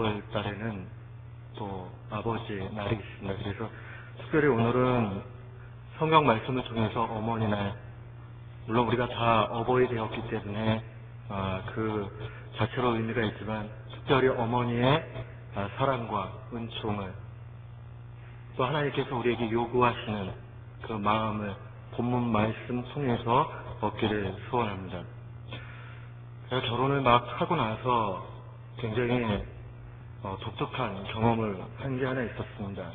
9월 달에는 또 아버지 날이 있습니다. 그래서 특별히 오늘은 성경 말씀을 통해서 어머니날, 물론 우리가 다 어버이 되었기 때문에 그 자체로 의미가 있지만 특별히 어머니의 사랑과 은총을 또 하나님께서 우리에게 요구하시는 그 마음을 본문 말씀 통해서 얻기를 소원합니다. 제가 결혼을 막 하고 나서 굉장히 독특한 경험을 한 게 하나 있었습니다.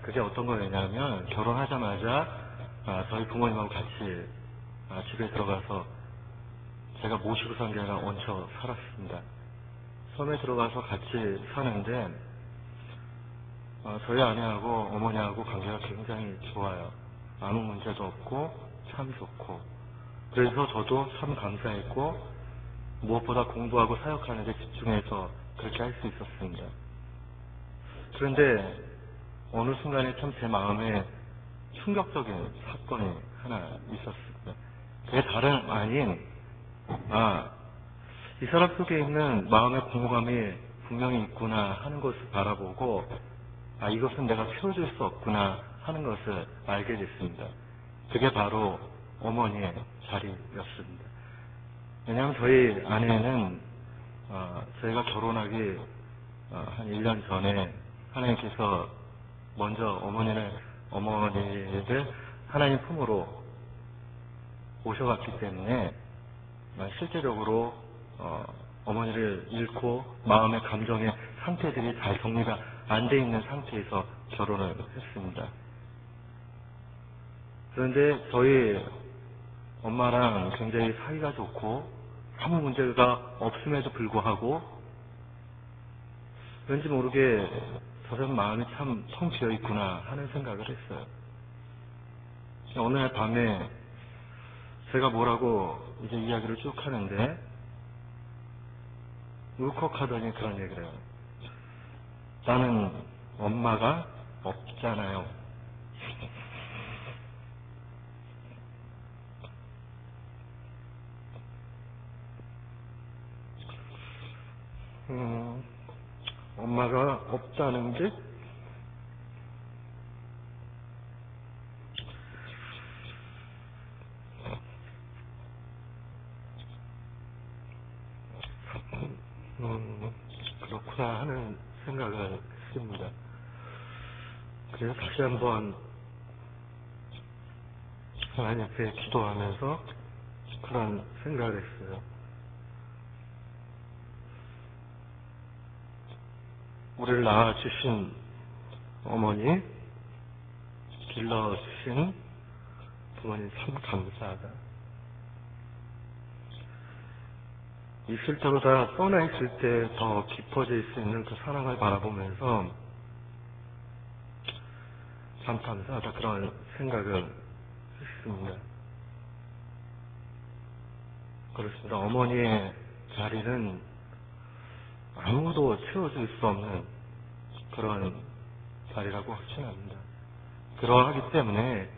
그게 어떤 거였냐면 결혼하자마자 저희 부모님하고 같이 집에 들어가서 제가 모시고 산 게 아니라 얹혀 살았습니다. 처음에 들어가서 같이 사는데 저희 아내하고 어머니하고 관계가 굉장히 좋아요. 아무 문제도 없고 참 좋고, 그래서 저도 참 감사했고 무엇보다 공부하고 사역하는 데 집중해서 그렇게 할 수 있었습니다. 그런데 어느 순간에 참 제 마음에 충격적인 사건이 하나 있었습니다. 그게 다름 아닌 이 사람 속에 있는 마음의 공허감이 분명히 있구나 하는 것을 바라보고 이것은 내가 채워줄 수 없구나 하는 것을 알게 됐습니다. 그게 바로 어머니의 자리였습니다. 왜냐하면 저희 아내는 저희가 결혼하기 한 1년 전에 하나님께서 먼저 어머니를 하나님 품으로 오셔갔기 때문에 실제적으로 어머니를 잃고 마음의 감정의 상태들이 잘 정리가 안 돼 있는 상태에서 결혼을 했습니다. 그런데 저희 엄마랑 굉장히 사이가 좋고 아무 문제가 없음에도 불구하고 왠지 모르게 저 사람 마음이 참 텅 비어 있구나 하는 생각을 했어요. 어느 날 밤에 제가 뭐라고 이제 이야기를 쭉 하는데 울컥하더니 그런 얘기를 해요. 나는 엄마가 없잖아요. 엄마가 없다는 게 그렇구나 하는 생각을 했습니다. 그래서 다시 한번 하나님 앞에 기도하면서 그런 생각을 했어요. 우리를 낳아주신 어머니, 길러주신 부모님 참 감사하다. 있을 때보다 떠나 있을 때 더 깊어질 수 있는 그 사랑을 바라보면서 참 감사하다 그런 생각을 했습니다. 그렇습니다. 어머니의 자리는 아무도 채워줄 수 없는 그런 자리라고 확신합니다. 그러하기 때문에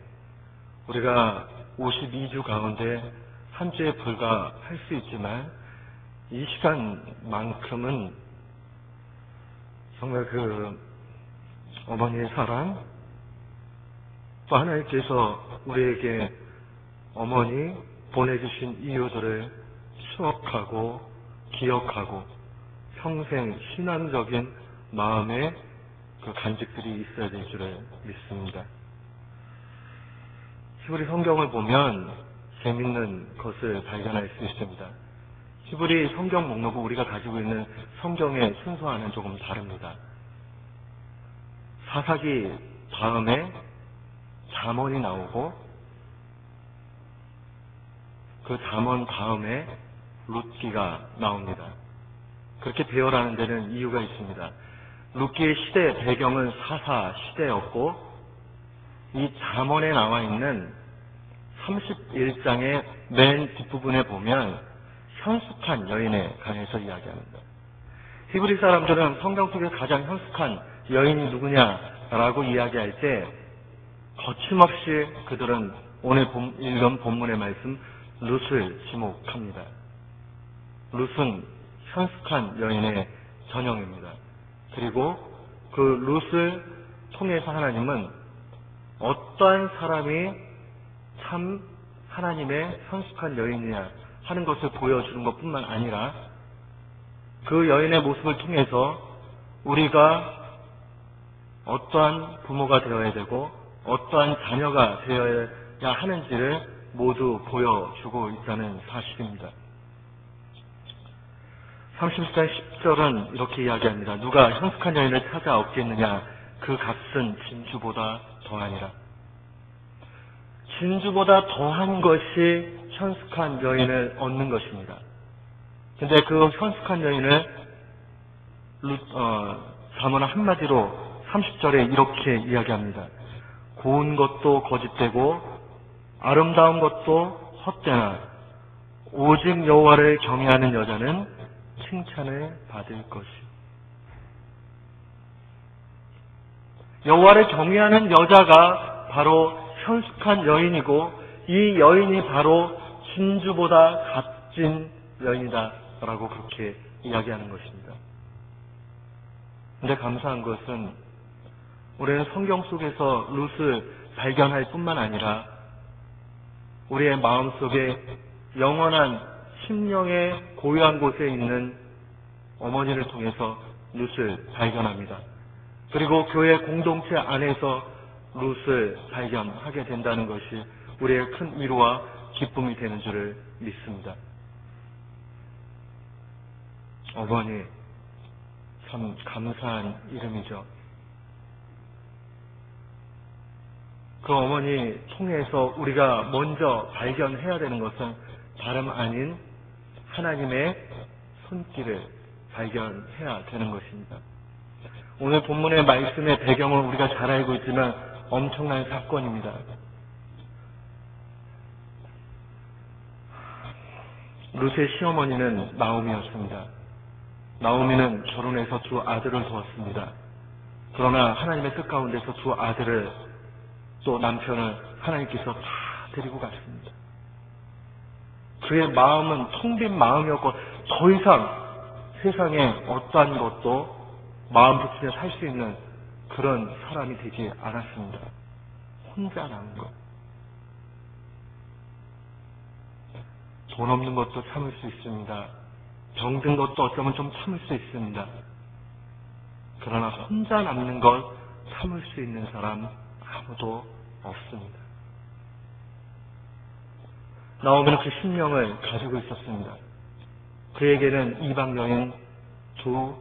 우리가 52주 가운데 한 주에 불과할 수 있지만 이 시간만큼은 정말 그 어머니의 사랑, 또 하나님께서 우리에게 어머니 보내주신 이유들을 추억하고 기억하고 평생 신앙적인 마음의 그 간직들이 있어야 될 줄을 믿습니다. 히브리 성경을 보면 재밌는 것을 발견할 수 있습니다. 히브리 성경 목록은 우리가 가지고 있는 성경의 순서와는 조금 다릅니다. 사사기 다음에 잠언이 나오고 그 잠언 다음에 룻기가 나옵니다. 그렇게 배열하는 데는 이유가 있습니다. 룻기의 시대 배경은 사사 시대였고 이 잠언에 나와 있는 31장의 맨 뒷부분에 보면 현숙한 여인에 관해서 이야기합니다. 히브리 사람들은 성경 속에 가장 현숙한 여인이 누구냐라고 이야기할 때 거침없이 그들은 오늘 읽은 본문의 말씀 룻을 지목합니다. 룻은 현숙한 여인의 전형입니다. 그리고 그 룻을 통해서 하나님은 어떠한 사람이 참 하나님의 성숙한 여인이냐 하는 것을 보여주는 것뿐만 아니라 그 여인의 모습을 통해서 우리가 어떠한 부모가 되어야 되고 어떠한 자녀가 되어야 하는지를 모두 보여주고 있다는 사실입니다. 30절 10절은 이렇게 이야기합니다. 누가 형숙한 여인을 찾아 얻겠느냐? 그 값은 진주보다 더하니라. 진주보다 더한 것이 현숙한 여인을 얻는 것입니다. 근데 그 현숙한 여인을 잠언은 한마디로 30절에 이렇게 이야기합니다. 고운 것도 거짓되고 아름다운 것도 헛되나 오직 여호와를 경외하는 여자는 칭찬을 받을 것이요. 여호와를 경외하는 여자가 바로 현숙한 여인이고 이 여인이 바로 진주보다 값진 여인이다 라고 그렇게 이야기하는 것입니다. 근데 감사한 것은 우리는 성경 속에서 룻을 발견할 뿐만 아니라 우리의 마음속에 영원한 심령의 고요한 곳에 있는 어머니를 통해서 룻을 발견합니다. 그리고 교회 공동체 안에서 룻을 발견하게 된다는 것이 우리의 큰 위로와 기쁨이 되는 줄을 믿습니다. 어머니, 참 감사한 이름이죠. 그 어머니 통해서 우리가 먼저 발견해야 되는 것은 다름 아닌 하나님의 손길을 발견해야 되는 것입니다. 오늘 본문의 말씀의 배경은 우리가 잘 알고 있지만 엄청난 사건입니다. 룻의 시어머니는 나오미였습니다. 나오미는 결혼해서 두 아들을 두었습니다. 그러나 하나님의 뜻 가운데서 두 아들을 또 남편을 하나님께서 다 데리고 갔습니다. 그의 마음은 텅 빈 마음이었고 더 이상 세상에 어떠한 것도 마음 붙이며 살 수 있는 그런 사람이 되지 않았습니다. 혼자 남은 것. 돈 없는 것도 참을 수 있습니다. 병든 것도 어쩌면 좀 참을 수 있습니다. 그러나 혼자 남는 것 참을 수 있는 사람 아무도 없습니다. 나오미는 그 심령을 가지고 있었습니다. 그에게는 이방 여인 두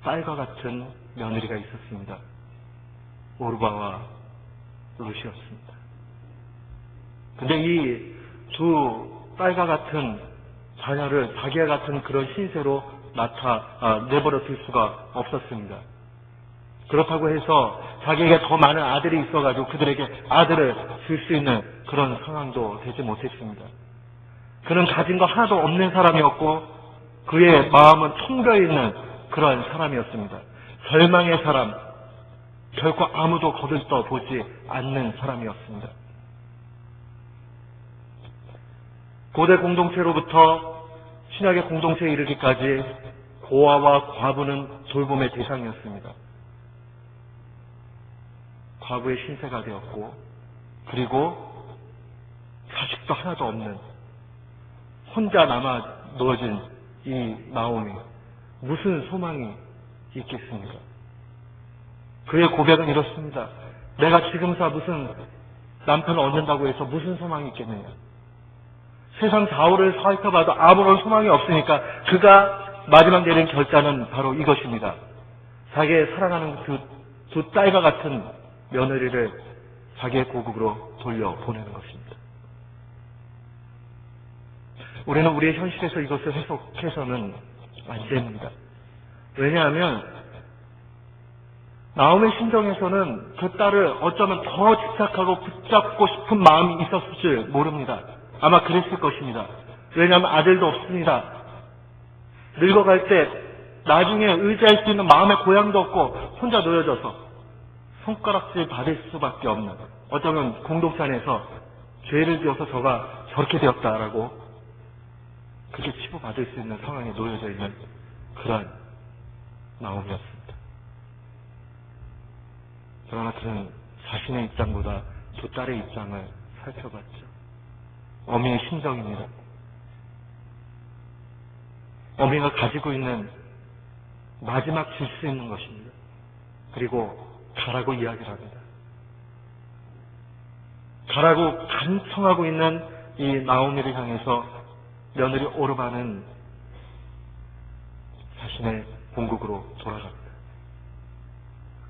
딸과 같은 며느리가 있었습니다. 오르바와 룻이었습니다. 근데 이 두 딸과 같은 자녀를 자기와 같은 그런 신세로 내버려 둘 수가 없었습니다. 그렇다고 해서 자기에게 더 많은 아들이 있어가지고 그들에게 아들을 줄 수 있는 그런 상황도 되지 못했습니다. 그는 가진 거 하나도 없는 사람이었고 그의 마음은 텅 비어있는 그러한 사람이었습니다. 절망의 사람, 결코 아무도 거들떠 보지 않는 사람이었습니다. 고대 공동체로부터 신약의 공동체에 이르기까지 고아와 과부는 돌봄의 대상이었습니다. 과부의 신세가 되었고 그리고 자식도 하나도 없는 혼자 남아 누워진 이 나오미, 무슨 소망이 있겠습니까? 그의 고백은 이렇습니다. 내가 지금서 무슨 남편을 얻는다고 해서 무슨 소망이 있겠느냐. 세상 좌우를 살펴봐도 아무런 소망이 없으니까 그가 마지막 내린 결단은 바로 이것입니다. 자기의 사랑하는 두 딸과 같은 며느리를 자기의 고국으로 돌려보내는 것입니다. 우리는 우리의 현실에서 이것을 해석해서는 안 됩니다. 왜냐하면 나오미의 심정에서는 그 딸을 어쩌면 더 집착하고 붙잡고 싶은 마음이 있었을 줄 모릅니다. 아마 그랬을 것입니다. 왜냐하면 아들도 없습니다. 늙어갈 때 나중에 의지할 수 있는 마음의 고향도 없고 혼자 놓여져서 손가락질 받을 수밖에 없는, 어쩌면 공동체 안에서 죄를 지어서 저가 저렇게 되었다라고 그렇게 치부받을 수 있는 상황에 놓여져 있는 그런 나옴이었습니다. 그러나 그는 자신의 입장보다 두 딸의 입장을 살펴봤죠. 어미의 심정입니다. 어미가 가지고 있는 마지막 줄 수 있는 것입니다. 그리고 가라고 이야기를 합니다. 가라고 간청하고 있는 이 나오미를 향해서 며느리 오르바는 자신의 본국으로 돌아갑니다.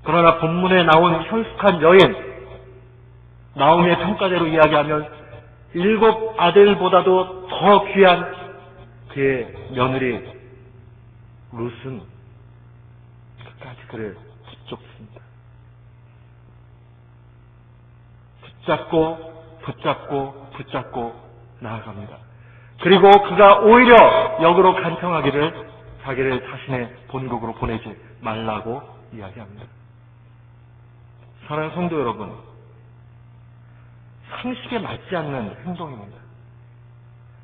그러나 본문에 나온 현숙한 여인, 나오미의 평가대로 이야기하면 7 아들보다도 더 귀한 그의 며느리 룻은 끝까지 그를 붙잡습니다. 붙잡고 나아갑니다. 그리고 그가 오히려 역으로 간청하기를 자기를 자신의 본국으로 보내지 말라고 이야기합니다. 사랑하는 성도 여러분, 상식에 맞지 않는 행동입니다.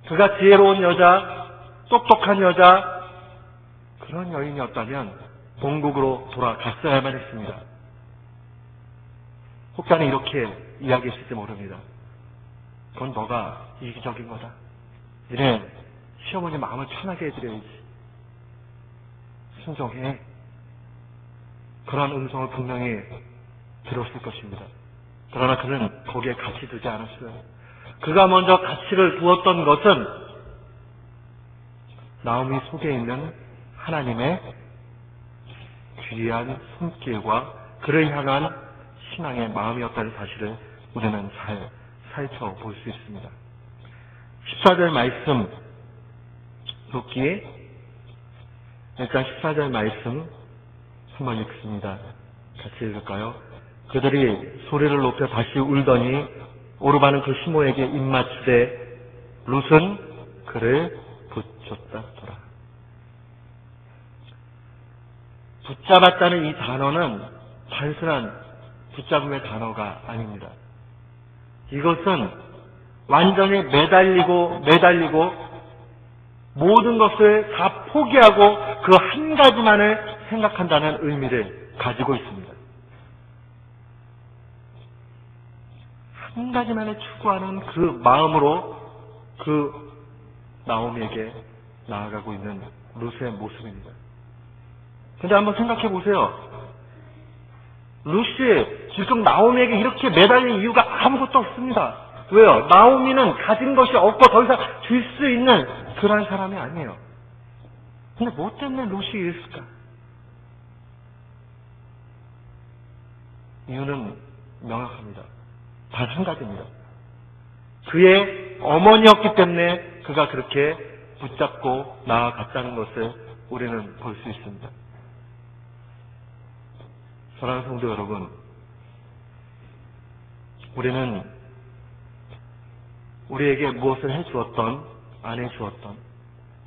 그가 지혜로운 여자, 똑똑한 여자, 그런 여인이었다면 본국으로 돌아갔어야만 했습니다. 혹자는 이렇게 이야기했을지 모릅니다. 그건 너가 이기적인 거다. 니네 시어머니 마음을 편하게 해드려야지. 순종해. 그러한 음성을 분명히 들었을 것입니다. 그러나 그는 거기에 가치 두지 않았어요. 그가 먼저 가치를 두었던 것은 나오미 속에 있는 하나님의 귀한 손길과 그를 향한 신앙의 마음이었다는 사실을 우리는 잘 살펴볼 수 있습니다. 14절 말씀 룻기, 일단 14절 말씀 한번 읽습니다. 같이 읽을까요? 그들이 소리를 높여 다시 울더니 오르바는 그 시모에게 입맞추되 룻은 그를 붙잡더라. 붙잡았다는 이 단어는 단순한 붙잡음의 단어가 아닙니다. 이것은 완전히 매달리고 모든 것을 다 포기하고 그 한 가지만을 생각한다는 의미를 가지고 있습니다. 한 가지만을 추구하는 그 마음으로 그 나오미에게 나아가고 있는 룻의 모습입니다. 근데 한번 생각해 보세요. 룻이 지금 나오미에게 이렇게 매달린 이유가 아무것도 없습니다. 왜요? 나오미는 가진 것이 없고 더 이상 줄 수 있는 그런 사람이 아니에요. 근데 뭐 때문에 룻이 이랬을까? 이유는 명확합니다. 단 한 가지입니다. 그의 어머니였기 때문에 그가 그렇게 붙잡고 나아갔다는 것을 우리는 볼 수 있습니다. 사랑하는 성도 여러분, 우리는 우리에게 무엇을 해주었던, 안 해주었던,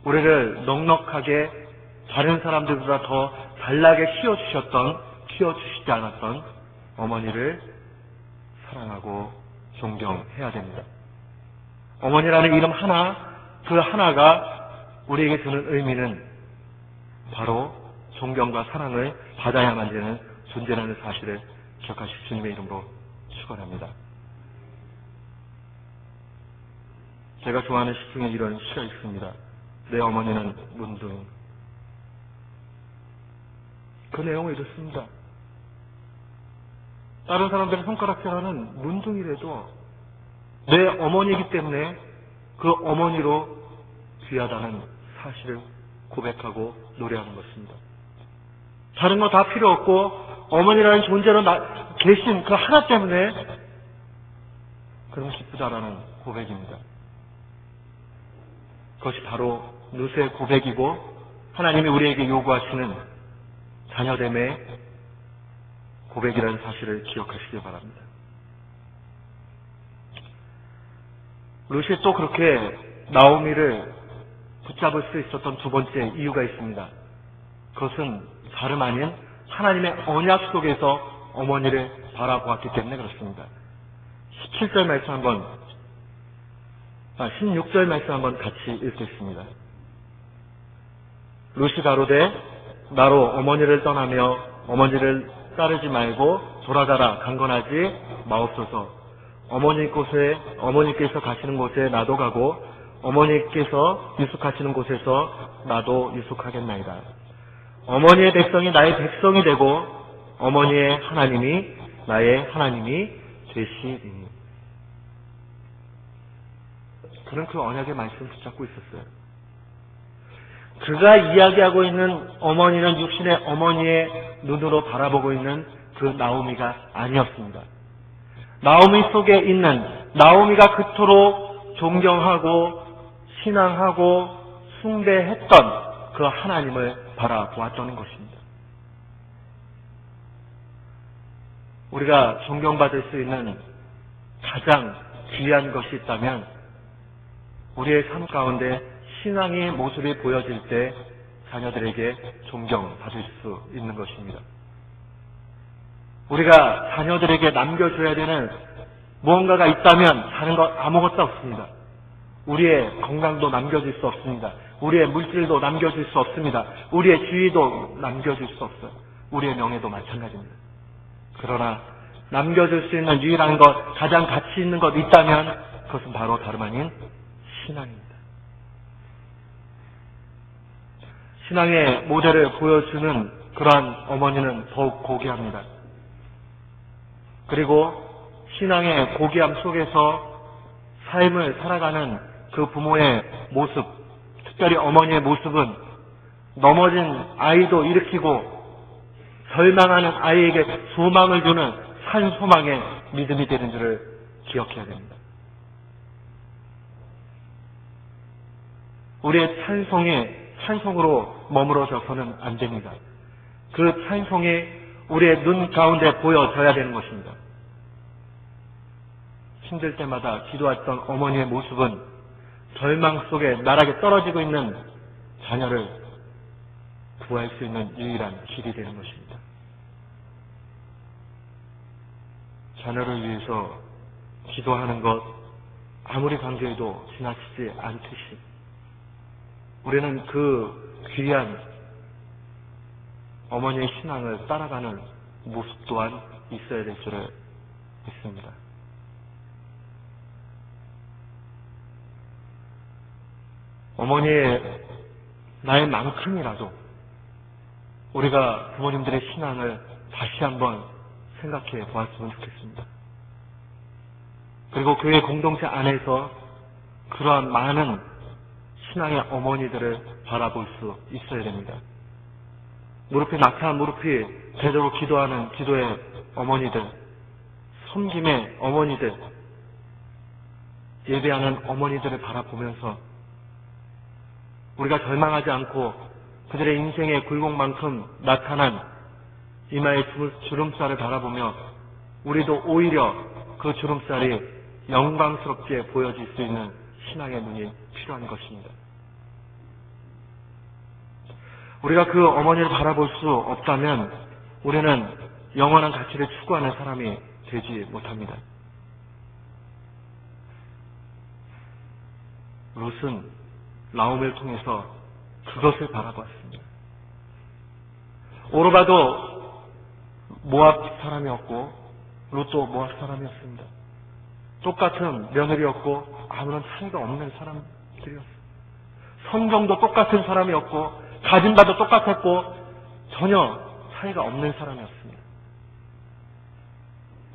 우리를 넉넉하게 다른 사람들보다 더 잘나게 키워주시지 않았던 어머니를 사랑하고 존경해야 됩니다. 어머니라는 이름 하나, 그 하나가 우리에게 주는 의미는 바로 존경과 사랑을 받아야만 되는 존재라는 사실을 기억하실 주님의 이름으로 축원합니다. 제가 좋아하는 시 중에 이런 시가 있습니다. 내 어머니는 문둥. 그 내용은 이렇습니다. 다른 사람들의 손가락질하는 문둥이라도 내 어머니이기 때문에 그 어머니로 귀하다는 사실을 고백하고 노래하는 것입니다. 다른 거 다 필요 없고 어머니라는 존재로 계신 그 하나 때문에 그러면 기쁘다라는 고백입니다. 그것이 바로 룻의 고백이고 하나님이 우리에게 요구하시는 자녀됨의 고백이라는 사실을 기억하시기 바랍니다. 룻이 또 그렇게 나오미를 붙잡을 수 있었던 두 번째 이유가 있습니다. 그것은 다름 아닌 하나님의 언약 속에서 어머니를 바라보았기 때문에 그렇습니다. 16절 말씀 한번 같이 읽겠습니다. 룻이 가로되 나로 어머니를 떠나며 어머니를 따르지 말고 돌아가라 강건하지 마옵소서. 어머니께서 가시는 곳에 나도 가고 어머니께서 유숙하시는 곳에서 나도 유숙하겠나이다. 어머니의 백성이 나의 백성이 되고 어머니의 하나님이 나의 하나님이 되시리니. 그는 그 언약의 말씀을 붙잡고 있었어요. 그가 이야기하고 있는 어머니는 육신의 어머니의 눈으로 바라보고 있는 그 나오미가 아니었습니다. 나오미 속에 있는, 나오미가 그토록 존경하고 신앙하고 숭배했던 그 하나님을 바라보았던 것입니다. 우리가 존경받을 수 있는 가장 귀한 것이 있다면 우리의 삶 가운데 신앙의 모습이 보여질 때 자녀들에게 존경받을 수 있는 것입니다. 우리가 자녀들에게 남겨줘야 되는 무언가가 있다면 다른 것 아무것도 없습니다. 우리의 건강도 남겨줄 수 없습니다. 우리의 물질도 남겨줄 수 없습니다. 우리의 지위도 남겨줄 수 없어요. 우리의 명예도 마찬가지입니다. 그러나 남겨줄 수 있는 유일한 것, 가장 가치 있는 것 있다면 그것은 바로 다름 아닌 신앙입니다. 신앙의 모델을 보여주는 그러한 어머니는 더욱 고귀합니다. 그리고 신앙의 고귀함 속에서 삶을 살아가는 그 부모의 모습, 특별히 어머니의 모습은 넘어진 아이도 일으키고 절망하는 아이에게 소망을 주는 산 소망의 믿음이 되는 줄을 기억해야 됩니다. 우리의 찬송으로 머무러져서는 안 됩니다. 그 찬송이 우리의 눈 가운데 보여져야 되는 것입니다. 힘들 때마다 기도했던 어머니의 모습은 절망 속에 나락에 떨어지고 있는 자녀를 구할 수 있는 유일한 길이 되는 것입니다. 자녀를 위해서 기도하는 것 아무리 간교해도 지나치지 않듯이 우리는 그 귀한 어머니의 신앙을 따라가는 모습 또한 있어야 될 줄을 믿습니다. 어머니의 나이만큼이라도 우리가 부모님들의 신앙을 다시 한번 생각해 보았으면 좋겠습니다. 그리고 교회 공동체 안에서 그러한 많은 신앙의 어머니들을 바라볼 수 있어야 됩니다. 무릎이 낙타한 무릎이 제대로 기도하는 기도의 어머니들, 섬김의 어머니들, 예배하는 어머니들을 바라보면서 우리가 절망하지 않고 그들의 인생의 굴곡만큼 나타난 이마의 주름살을 바라보며 우리도 오히려 그 주름살이 영광스럽게 보여질 수 있는 신앙의 눈이 필요한 것입니다. 우리가 그 어머니를 바라볼 수 없다면 우리는 영원한 가치를 추구하는 사람이 되지 못합니다. 롯은 나오미를 통해서 그것을 바라봤습니다. 오르바도 모압 사람이었고 롯도 모압 사람이었습니다. 똑같은 며느리였고 아무런 차이가 없는 사람들이었습니다. 성경도 똑같은 사람이었고 가진 바도 똑같았고 전혀 차이가 없는 사람이었습니다.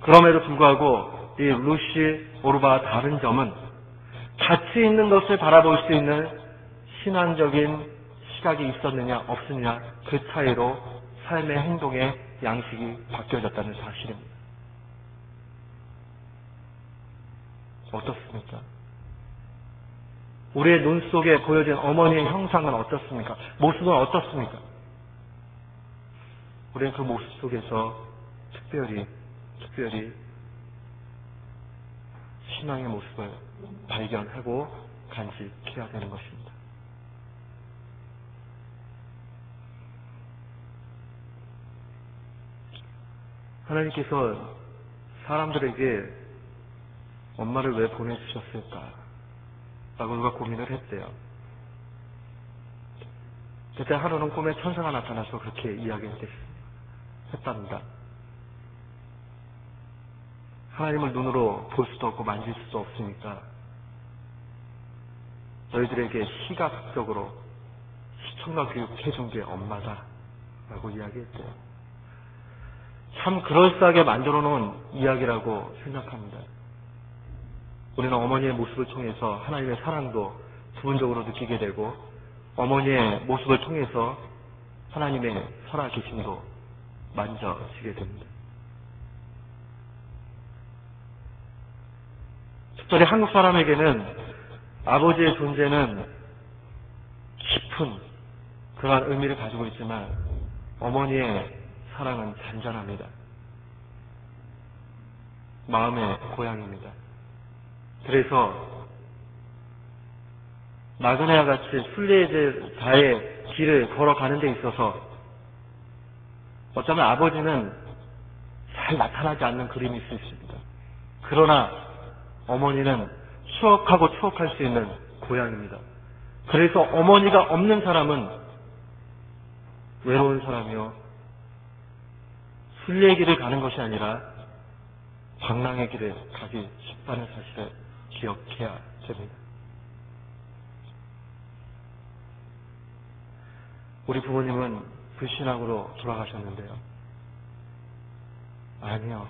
그럼에도 불구하고 이 룻이 오르바와 다른 점은 가치 있는 것을 바라볼 수 있는 신앙적인 시각이 있었느냐 없느냐 그 차이로 삶의 행동의 양식이 바뀌어졌다는 사실입니다. 어떻습니까? 우리의 눈 속에 보여진 어머니의 형상은 어떻습니까? 모습은 어떻습니까? 우리는 그 모습 속에서 특별히 신앙의 모습을 발견하고 간직해야 되는 것입니다. 하나님께서 사람들에게 엄마를 왜 보내주셨을까? 라고 누가 고민을 했대요. 그때 하루는 꿈에 천사가 나타나서 그렇게 이야기했답니다. 하나님을 눈으로 볼 수도 없고 만질 수도 없으니까 너희들에게 시각적으로 시청각 교육해준 게 엄마다 라고 이야기했대요. 참 그럴싸하게 만들어 놓은 이야기라고 생각합니다. 우리는 어머니의 모습을 통해서 하나님의 사랑도 부분적으로 느끼게 되고 어머니의 모습을 통해서 하나님의 살아계심도 만져지게 됩니다. 특별히 한국 사람에게는 아버지의 존재는 깊은 그러한 의미를 가지고 있지만 어머니의 사랑은 잔잔합니다. 마음의 고향입니다. 그래서 나그네와 같이 순례자의 길을 걸어가는 데 있어서 어쩌면 아버지는 잘 나타나지 않는 그림일 수 있습니다. 그러나 어머니는 추억하고 추억할 수 있는 고향입니다. 그래서 어머니가 없는 사람은 외로운 사람이요. 순례의 길을 가는 것이 아니라 방랑의 길을 가기 쉽다는 사실을 기억해야 됩니다. 우리 부모님은 불신앙으로 돌아가셨는데요. 아니요.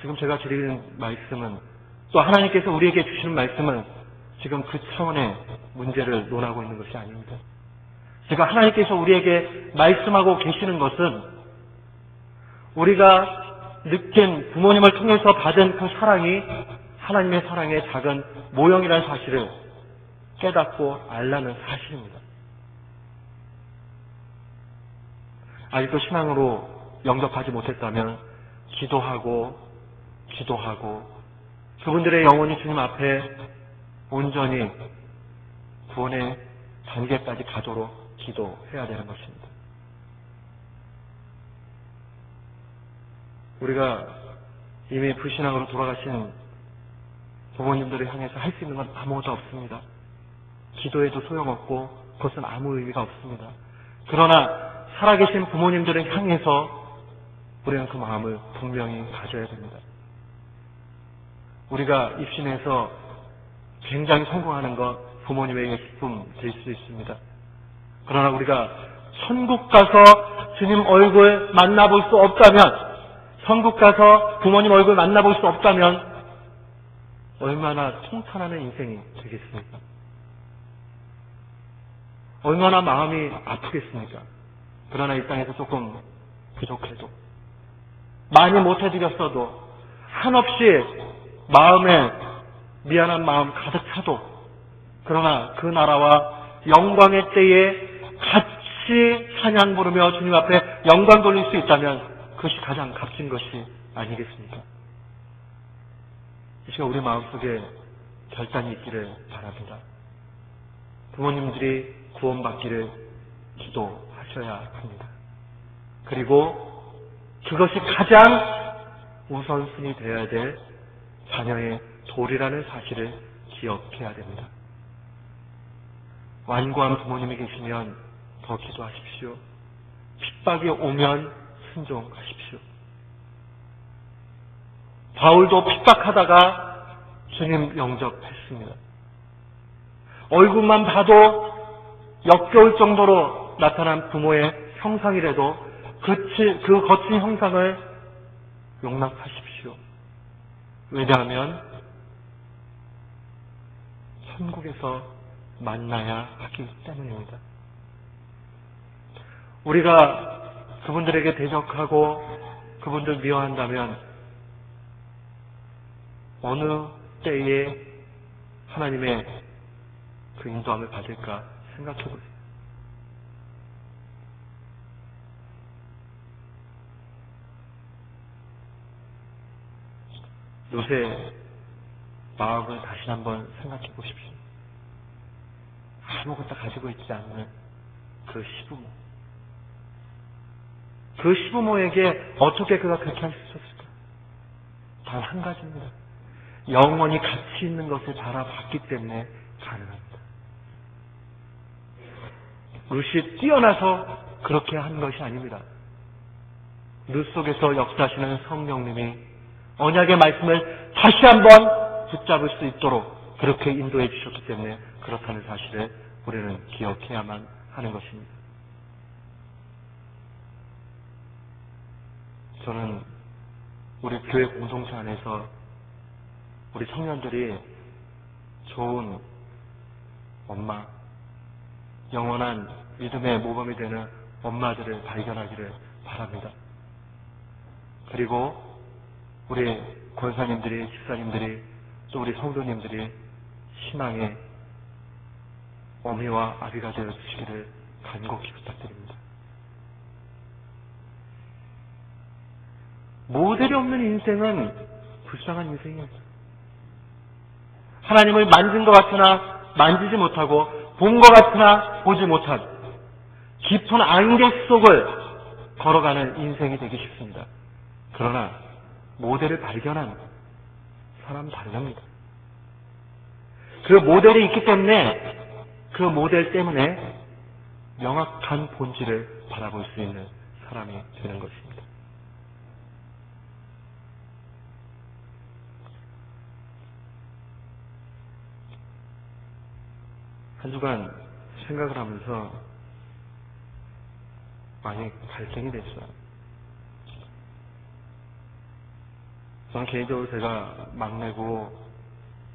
지금 제가 드리는 말씀은 또 하나님께서 우리에게 주시는 말씀은 지금 그 차원의 문제를 논하고 있는 것이 아닙니다. 제가 하나님께서 우리에게 말씀하고 계시는 것은 우리가 느낀 부모님을 통해서 받은 그 사랑이 하나님의 사랑의 작은 모형이라는 사실을 깨닫고 알라는 사실입니다. 아직도 신앙으로 영접하지 못했다면 기도하고 그분들의 영혼이 주님 앞에 온전히 구원의 단계까지 가도록 기도해야 되는 것입니다. 우리가 이미 불신앙으로 돌아가신 부모님들을 향해서 할 수 있는 건 아무것도 없습니다. 기도해도 소용없고 그것은 아무 의미가 없습니다. 그러나 살아계신 부모님들을 향해서 우리는 그 마음을 분명히 가져야 됩니다. 우리가 입신해서 굉장히 성공하는 것 부모님에게 기쁨 될 수 있습니다. 그러나 우리가 천국 가서 주님 얼굴 만나볼 수 없다면, 천국 가서 부모님 얼굴 만나볼 수 없다면 얼마나 통탄하는 인생이 되겠습니까? 얼마나 마음이 아프겠습니까? 그러나 이 땅에서 조금 부족해도, 많이 못해드렸어도, 한없이 마음에 미안한 마음 가득 차도, 그러나 그 나라와 영광의 때에 같이 찬양 부르며 주님 앞에 영광 돌릴 수 있다면 그것이 가장 값진 것이 아니겠습니까? 이 시간 우리 마음속에 결단이 있기를 바랍니다. 부모님들이 구원받기를 기도하셔야 합니다. 그리고 그것이 가장 우선순위 되어야 될 자녀의 도리라는 사실을 기억해야 됩니다. 완고한 부모님이 계시면 더 기도하십시오. 핍박이 오면 순종하십시오. 바울도 핍박하다가 주님 영접했습니다. 얼굴만 봐도 역겨울 정도로 나타난 부모의 형상이라도 그 거친 형상을 용납하십시오. 왜냐하면 천국에서 만나야 하기 때문입니다. 우리가 그분들에게 대적하고 그분들 미워한다면 어느 때에 하나님의 그 인도함을 받을까 생각해 보세요. 요새 마음을 다시 한번 생각해 보십시오. 아무것도 가지고 있지 않는 그 시부모. 그 시부모에게 어떻게 그가 그렇게 할 수 있었을까? 단 한 가지입니다. 영원히 가치 있는 것을 바라봤기 때문에 가능합니다. 룻이 뛰어나서 그렇게 한 것이 아닙니다. 룻 속에서 역사하시는 성령님이 언약의 말씀을 다시 한번 붙잡을 수 있도록 그렇게 인도해 주셨기 때문에 그렇다는 사실을 우리는 기억해야만 하는 것입니다. 저는 우리 교회 공동체 안에서 우리 청년들이 좋은 엄마, 영원한 믿음의 모범이 되는 엄마들을 발견하기를 바랍니다. 그리고 우리 권사님들이, 집사님들이, 또 우리 성도님들이 신앙의 어미와 아비가 되어 주시기를 간곡히 부탁드립니다. 모델이 없는 인생은 불쌍한 인생이에요. 하나님을 만진 것 같으나 만지지 못하고 본 것 같으나 보지 못한 깊은 안개 속을 걸어가는 인생이 되기 쉽습니다. 그러나 모델을 발견한 사람 다릅니다. 그 모델이 있기 때문에 그 모델 때문에 명확한 본질을 바라볼 수 있는 사람이 되는 것입니다. 한 주간 생각을 하면서 많이 갈등이 됐어요. 저는 개인적으로 제가 막내고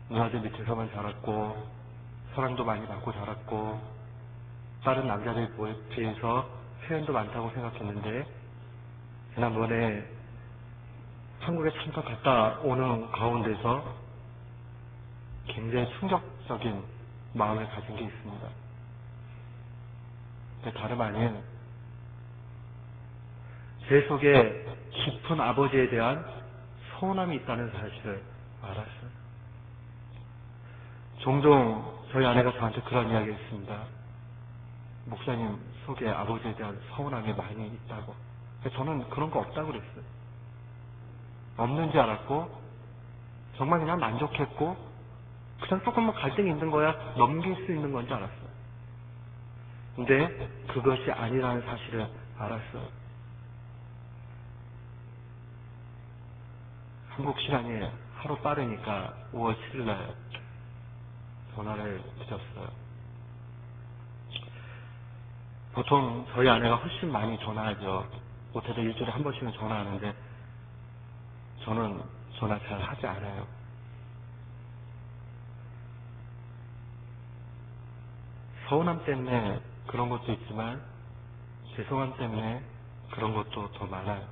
누나들 밑에서만 자랐고 사랑도 많이 받고 자랐고 다른 남자들에 비해서 표현도 많다고 생각했는데 지난번에 한국에 잠깐 갔다 오는 가운데서 굉장히 충격적인 마음을 가진 게 있습니다. 다름 아닌 제 속에 깊은 아버지에 대한 서운함이 있다는 사실을 알았어요. 종종 저희 아내가 저한테 그런 이야기를 했습니다. 목사님 속에 아버지에 대한 서운함이 많이 있다고. 저는 그런 거 없다고 그랬어요. 없는 줄 알았고 정말 그냥 만족했고 그냥 조금만 갈등이 있는 거야 넘길 수 있는 건 줄 알았어요. 근데 그것이 아니라는 사실을 알았어요. 한국 시간이 하루 빠르니까 5월 7일 날 전화를 드렸어요. 보통 저희 아내가 훨씬 많이 전화하죠. 못해도 일주일에 한 번씩은 전화하는데 저는 전화 잘 하지 않아요. 서운함 때문에 그런 것도 있지만 죄송함 때문에 그런 것도 더 많아요.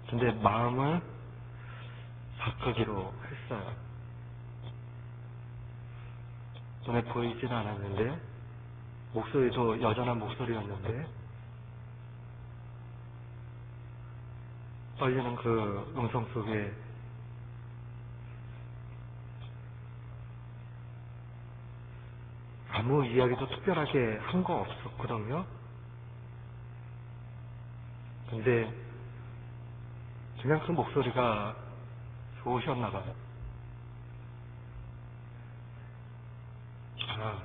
근데 마음을 바꾸기로 했어요. 눈에 보이지는 않았는데 목소리도 여전한 목소리였는데 떨리는 그 음성 속에 아무 이야기도 특별하게 한 거 없었거든요. 근데 그냥 그 목소리가 좋으셨나 봐요. 아,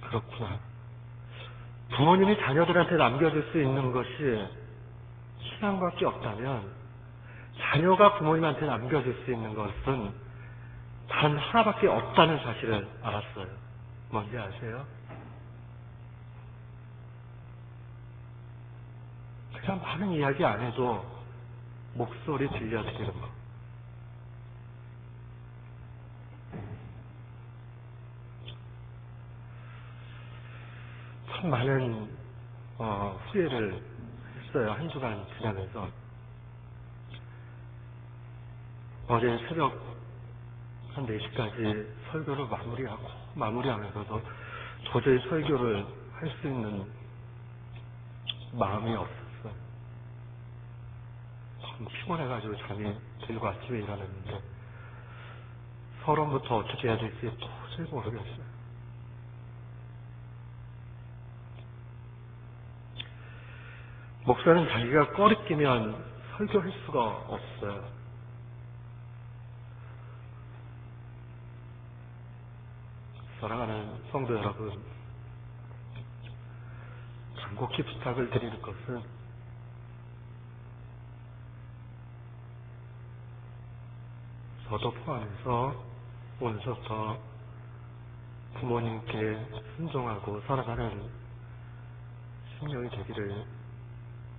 그렇구나. 부모님이 자녀들한테 남겨줄 수 있는 것이 신앙밖에 없다면 자녀가 부모님한테 남겨줄 수 있는 것은 단 하나밖에 없다는 사실을 알았어요. 뭔지 아세요? 그냥 많은 이야기 안 해도 목소리 들려드리는 거. 참 많은 후회를 했어요. 한 주간 지나면서. 어제 새벽 한 4시까지 설교를 마무리하면서도 도저히 설교를 할 수 있는 마음이 없었어요. 참 피곤해가지고 잠이 들고 아침에 일어났는데 서론부터 어떻게 해야 될지 도저히 모르겠어요. 목사는 자기가 꺼리끼면 설교할 수가 없어요. 사랑하는 성도 여러분, 간곡히 부탁을 드릴 것은 저도 포함해서 오늘부터 부모님께 순종하고 살아가는 심령이 되기를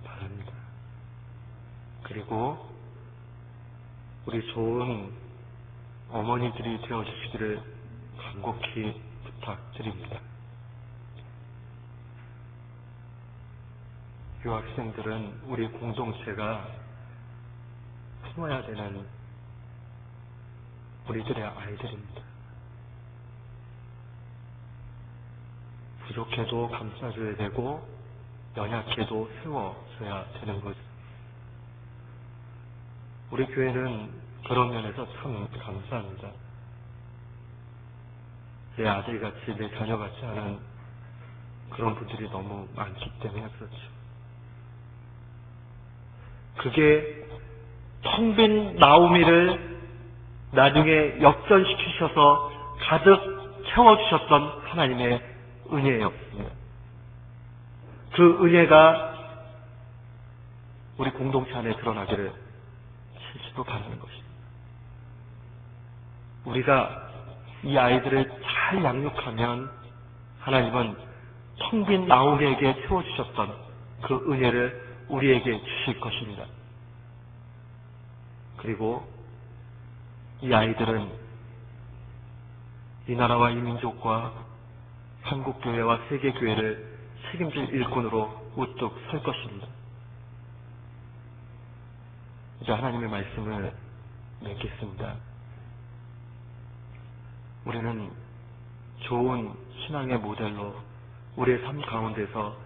바랍니다. 그리고 우리 좋은 어머니들이 되어주시기를 간곡히 부탁드립니다. 유학생들은 우리 공동체가 품어야 되는 우리들의 아이들입니다. 부족해도 감싸줘야 되고 연약해도 세워줘야 되는 거죠. 우리 교회는 그런 면에서 참 감사합니다. 내 아들같이 내 자녀같이 하는 그런 분들이 너무 많기 때문에 그렇죠. 그게 텅 빈 나오미를 나중에 역전시키셔서 가득 채워주셨던 하나님의 은혜였습니다. 그 은혜가 우리 공동체 안에 드러나기를 실수로 바라는 것입니다. 우리가 이 아이들을 잘 양육하면 하나님은 텅 빈 나오미에게 채워주셨던 그 은혜를 우리에게 주실 것입니다. 그리고 이 아이들은 이 나라와 이 민족과 한국교회와 세계교회를 책임질 일꾼으로 우뚝 설 것입니다. 이제 하나님의 말씀을 맺겠습니다. 우리는 좋은 신앙의 모델로 우리의 삶 가운데서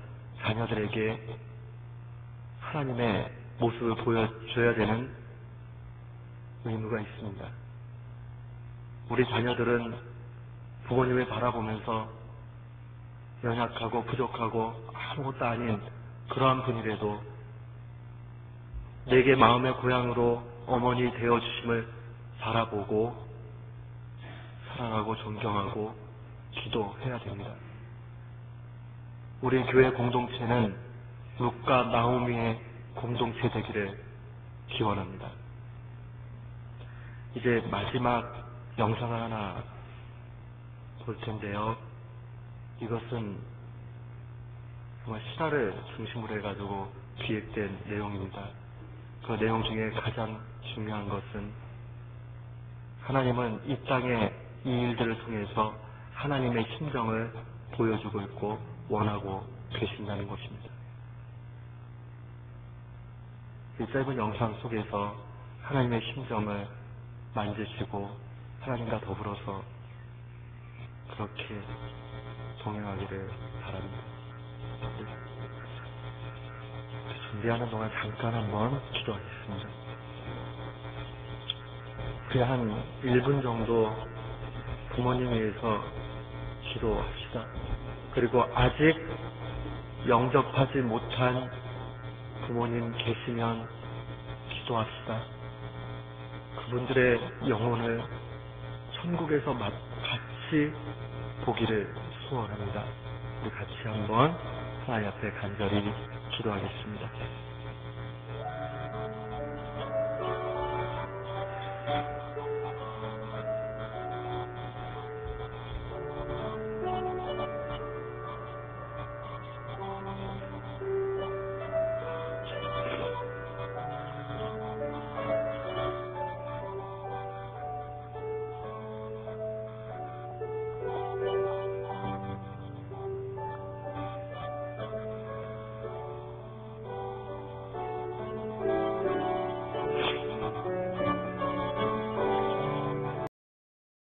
자녀들에게 하나님의 모습을 보여줘야 되는 의무가 있습니다. 우리 자녀들은 부모님을 바라보면서 연약하고 부족하고 아무것도 아닌 그러한 분이라도 내게 마음의 고향으로 어머니 되어주심을 바라보고 사랑하고 존경하고 기도해야 됩니다. 우리 교회 공동체는 룻과 나오미의 공동체 되기를 기원합니다. 이제 마지막 영상을 하나 볼 텐데요. 이것은 정말 실화를 중심으로 해가지고 기획된 내용입니다. 그 내용 중에 가장 중요한 것은 하나님은 이 땅에 이 일들을 통해서 하나님의 심정을 보여주고 있고 원하고 계신다는 것입니다. 이 짧은 영상 속에서 하나님의 심정을 만지시고 하나님과 더불어서 그렇게 동행하기를 바랍니다. 준비하는 동안 잠깐 한번 기도하겠습니다. 우리 한 1분 정도 부모님 위해서 기도합시다. 그리고 아직 영접하지 못한 부모님 계시면 기도합시다. 그분들의 영혼을 천국에서 같이 보기를 소원합니다. 우리 같이 한번 하나님 앞에 간절히 기도하겠습니다.